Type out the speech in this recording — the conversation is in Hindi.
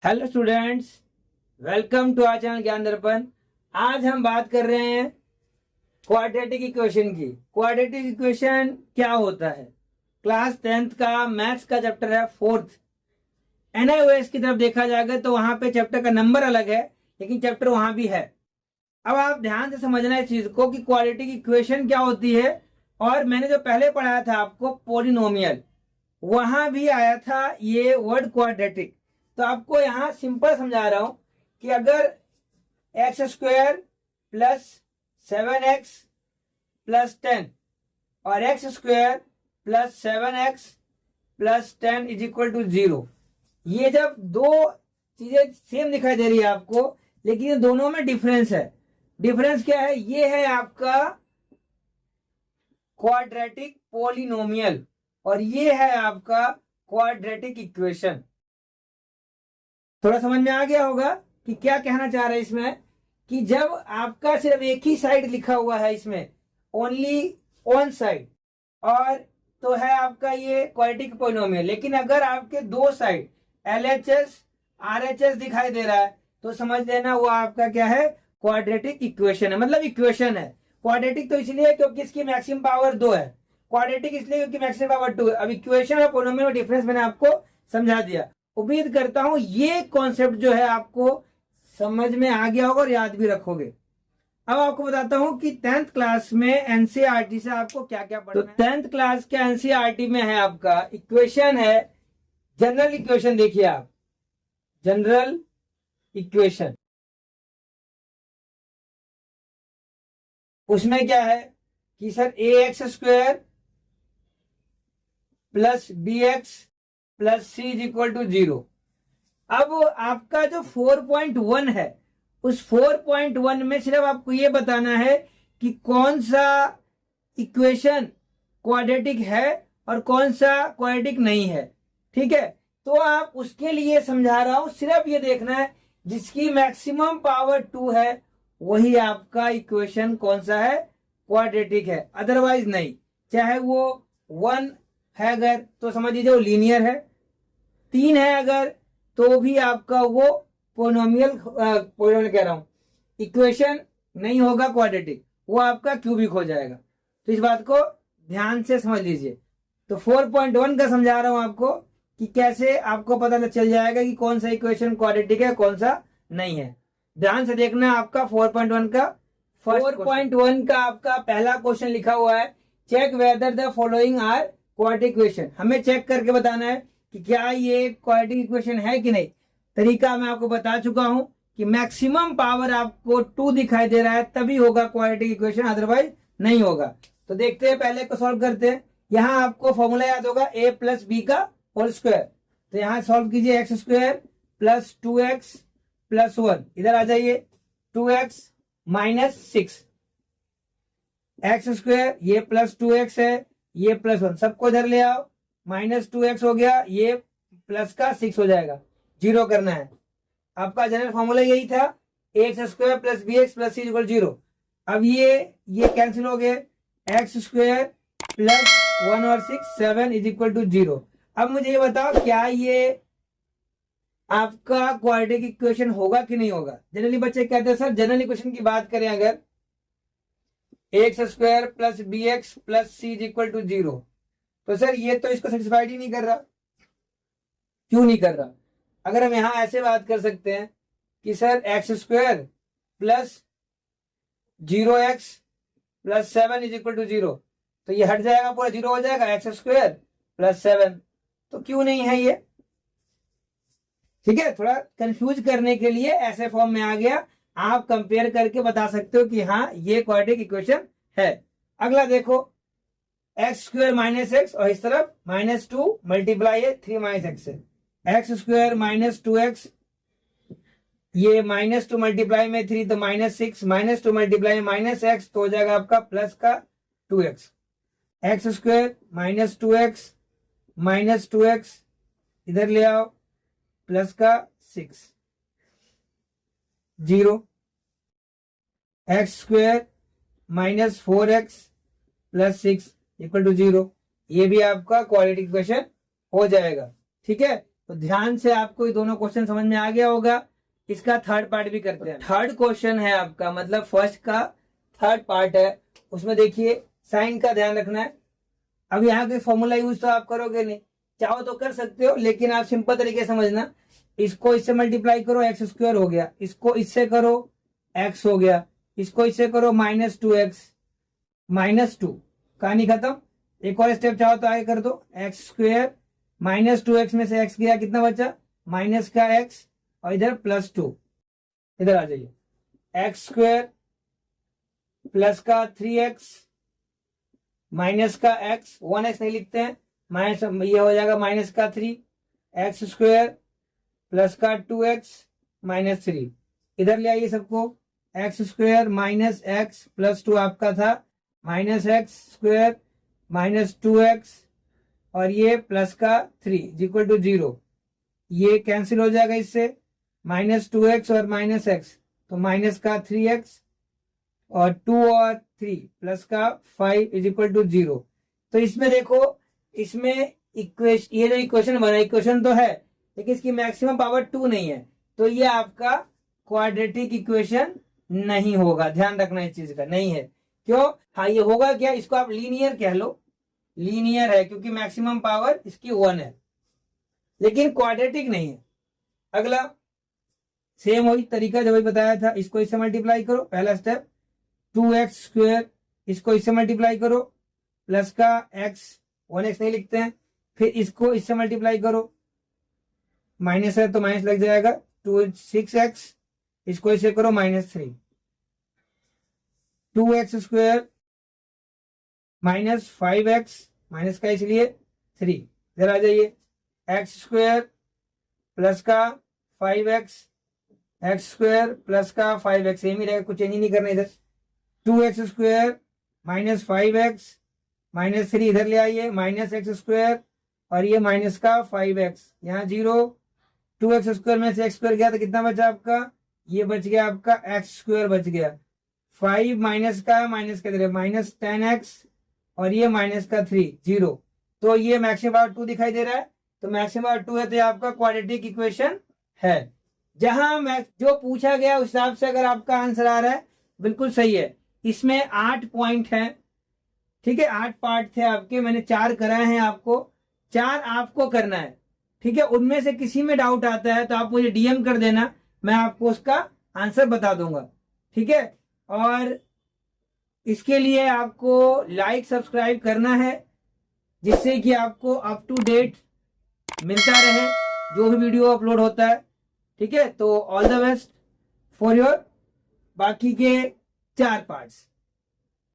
Hello students, welcome to our channel Gyan Darpan. आज हम बात कर रहे हैं क्वाड्रेटिक इक्वेशन की। क्वाड्रेटिक इक्वेशन क्या होता है? क्लास 10th का मैथ्स का चैप्टर है, फोर्थ। एनआईओएस की तरफ देखा जाएगा तो वहां पे चैप्टर का नंबर अलग है, लेकिन चैप्टर वहां भी है। अब आप ध्यान से समझना इस चीज को कि क्वाड्रेटिक इक्वेशन क्या होती है। और मैंने जो पहले पढ़ाया था आपको पॉलिनोमियल, वहां भी आया था ये वर्ड क्वाड्रेटिक। तो आपको यहां सिंपल समझा रहा हूं कि अगर x square plus 7x plus 10 और x square plus 7x plus 10 is equal to 0, ये जब दो चीजें सेम दिखाई दे रही है आपको, लेकिन ये दोनों में डिफरेंस है। डिफरेंस क्या है? ये है आपका क्वाड्रेटिक पॉलिनोमियल और ये है आपका क्वाड्रेटिक इक्वेशन। थोड़ा समझ में आ गया होगा कि क्या कहना चाह रहे हैं इसमें, कि जब आपका सिर्फ एक ही साइड लिखा हुआ है, इसमें ओनली वन साइड, और तो है आपका ये क्वाड्रेटिक पॉलिनोमियल। लेकिन अगर आपके दो साइड LHS RHS दिखाई दे रहा है तो समझ लेना वो आपका क्या है, क्वाड्रेटिक इक्वेशन है। मतलब इक्वेशन है। क्वाड्रेटिक तो इसलिए क्योंकि इसकी मैक्सिमम पावर 2 है, क्वाड्रेटिक इसलिए क्योंकि मैक्सिमम पावर 2 है। अब इक्वेशन और पॉलिनोमियल में डिफरेंस मैंने आपको समझा दिया। उम्मीद करता हूं ये कॉन्सेप्ट जो है आपको समझ में आ गया होगा और याद भी रखोगे। अब आपको बताता हूं कि 10th क्लास में एनसीईआरटी से आपको क्या क्या पढ़ना है। तो 10th क्लास के एनसीईआरटी में है आपका इक्वेशन है जनरल इक्वेशन। देखिए आप, जनरल इक्वेशन, उसमें क्या है कि sir ax square plus bx plus c is equal to 0। अब आपका जो 4.1 है, उस 4.1 में सिर्फ आपको ये बताना है कि कौन सा इक्वेशन क्वाड्रेटिक है और कौन सा क्वाड्रेटिक नहीं है। ठीक है, तो आप उसके लिए समझा रहा हूं, सिर्फ ये देखना है जिसकी मैक्सिमम पावर 2 है वही आपका इक्वेशन कौन सा है, क्वाड्रेटिक है। अदरवाइज नहीं। चाहे वो 1 है अगर तो समझ लीजिए वो लीनियर है, 3 है अगर तो भी आपका वो पोलिनोमियल कह रहा हूं, इक्वेशन नहीं होगा क्वाड्रेटिक, वो आपका क्यूबिक हो जाएगा। तो इस बात को ध्यान से समझ लीजिए। तो 4.1 का समझा रहा हूं आपको कि कैसे आपको पता चल जाएगा कि कौन सा इक्वेशन क्वाड्रेटिक है कौन सा नहीं है। ध्यान से देखना आपका 4.1 का 4.1 का आपका पहला क्वेश्चन लिखा हुआ है, check whether the following are quadratic equation. हमें चेक करके बताना है कि क्या ये क्वाड्रेटिक इक्वेशन है कि नहीं। तरीका मैं आपको बता चुका हूं कि मैक्सिमम पावर आपको 2 दिखाई दे रहा है तभी होगा क्वाड्रेटिक इक्वेशन, अदरवाइज नहीं होगा। तो देखते हैं, पहले को सॉल्व करते हैं। यहां आपको फॉर्मूला याद होगा a प्लस बी का होल स्क्वायर। तो यहां सॉल्व कीजिए, x square plus 2x plus 1, इधर आ जाइए 2x माइनस 6, एक्स स्क्वायर ये प्लस 2x है, ये प्लस 1, सबको इधर ले आओ, माइनस 2x हो गया, ये प्लस का 6 हो जाएगा, 0 करना है। आपका जनरल फॉर्मूला यही था, X square plus B x plus C equal 0। अब ये कैंसिल हो गए, एक्स स्क्वायर प्लस 1 और 6 7 इज इक्वल टू 0। अब मुझे ये बताओ क्या ये आपका क्वाड्रेटिक इक्वेशन होगा कि नहीं होगा। जनरली बच्चे कहते हैं सर जनरल इक्वेशन की बात करें अगर x square plus B x plus c is equal to 0, तो सर ये तो इसको सेटिस्फाइड ही नहीं कर रहा। क्यों नहीं कर रहा? अगर हम यहां ऐसे बात कर सकते हैं कि sir x square plus 0x plus 7 is equal to 0, तो ये हट जाएगा, पूरा 0 हो जाएगा, एक्स स्क्वायर प्लस 7। तो क्यों नहीं है ये? ठीक है, थोड़ा कंफ्यूज करने के लिए ऐसे फॉर्म में आ गया। आप कंपेयर करके बता सकते हो कि हाँ ये क्वाड्रेटिक इक्वेशन है। अगला देखो, एक्स स्क्वायर माइनस एक्स और इस तरफ माइनस 2 मल्टीप्लाई है 3 माइनस एक्स से, एक्स स्क्वायर माइनस 2x, ये माइनस 2 मल्टीप्लाई में 3 तो माइनस 6, माइनस 2 मल्टीप्लाई में माइनस एक्स तो हो जाएगा आपका प्लस का 2x, x square minus 2x minus 2x इधर ले आओ प्लस का 6, 0, x square minus 4x plus 6 equal to 0, ये भी आपका क्वाड्रेटिक इक्वेशन हो जाएगा। ठीक है, तो ध्यान से आपको ये दोनों क्वेश्चन समझ में आ गया होगा। इसका थर्ड पार्ट भी करते हैं। थर्ड क्वेश्चन है आपका, मतलब फर्स्ट का थर्ड पार्ट है, उसमें देखिए साइन का ध्यान रखना है। अब यहाँ के फॉर्मूला यूज तो आप करोगे नहीं, चाहो तो कर सकते हो, लेकिन आप सिंपल तरीके से समझना। इसको इससे मल्टीप्लाई करो, एक्स स्क्वायर हो गया, इसको इससे करो, एक्स हो गया, इसको इससे करो, -2x, -2, कहानी खत्म। एक और स्टेप चाहो तो आगे कर दो, एक्स स्क्वायर -2x में से x गया, कितना बचा, माइनस का x, और इधर +2, इधर आ जाइए, एक्स स्क्वायर प्लस का 3x माइनस का x, 1x नहीं लिखते हैं, माइनस ये हो जाएगा माइनस का 3, एक्स स्क्वायर प्लस का 2x -3, इधर ले आइए सबको, x square minus x plus 2 आपका था, माइनस एक्स स्क्वायर -2x, और ये प्लस का 3 इक्वल टू 0, ये कैंसिल हो जाएगा इससे, -2x और -x, तो माइनस का 3x, और 2 और 3 प्लस का 5 इक्वल टू 0। तो इसमें देखो, इसमें ये जो इक्वेशन बना, इक्वेशन तो है लेकिन इसकी मैक्सिमम पावर 2 नहीं है, तो ये आपका क्वाड्रेटिक इक्वेशन नहीं होगा। ध्यान रखना इस चीज का, नहीं है। क्यों? हाँ, ये होगा क्या, इसको आप लीनियर कह लो, लीनियर है क्योंकि मैक्सिमम पावर इसकी 1 है, लेकिन क्वाड्रेटिक नहीं है। अगला सेम वही तरीका जो वही बताया था, इसको इससे मल्टीप्लाई करो, पहला स्टेप, 2x स्क्वायर, इसको इससे मल्टीप्लाई करो, प्लस का x, 1x नहीं लिखते हैं, फिर इसको इससे मल्टीप्लाई करो, माइनस है तो माइनस लग जाएगा, 6x, इसको इसे करो -3, 2x स्क्वायर -5x, माइनस का इसलिए 3, इधर आ जाइए, एक्स स्क्वायर प्लस का 5x, एक्स स्क्वायर प्लस का 5x, सेम ही रहेगा, कुछ चेंज नहीं करना इधर, 2x स्क्वायर -5x -3, इधर ले आइए, -x स्क्वायर, और ये माइनस का 5x, यहाँ 0, 2x स्क्वायर में से x स्क्वायर गया तो कितना बचा आपका, ये बच गया आपका x स्क्वायर बच गया, 5 माइनस का इधर -10x, और ये माइनस का 3, 0, तो ये मैक्सिमम पावर 2 दिखाई दे रहा है, तो मैक्सिमम पावर 2 है, तो ये आपका क्वाड्रेटिक इक्वेशन है। जहां जो पूछा गया उस हिसाब से अगर आपका आंसर आ रहा है, बिल्कुल सही है। इसमें 8 पॉइंट है, ठीक है, 8 पार्ट थे आपके, मैंने 4 कराए हैं, आपको 4 आपको करना है, ठीक है। उनमें से किसी में डाउट आता है तो आप मुझे डीएम कर देना, मैं आपको उसका आंसर बता दूंगा, ठीक है। और इसके लिए आपको लाइक सब्सक्राइब करना है, जिससे कि आपको अप टू डेट मिलता रहे जो भी वीडियो अपलोड होता है, ठीक है। तो all the best for your बाकी के 4 पार्ट्स।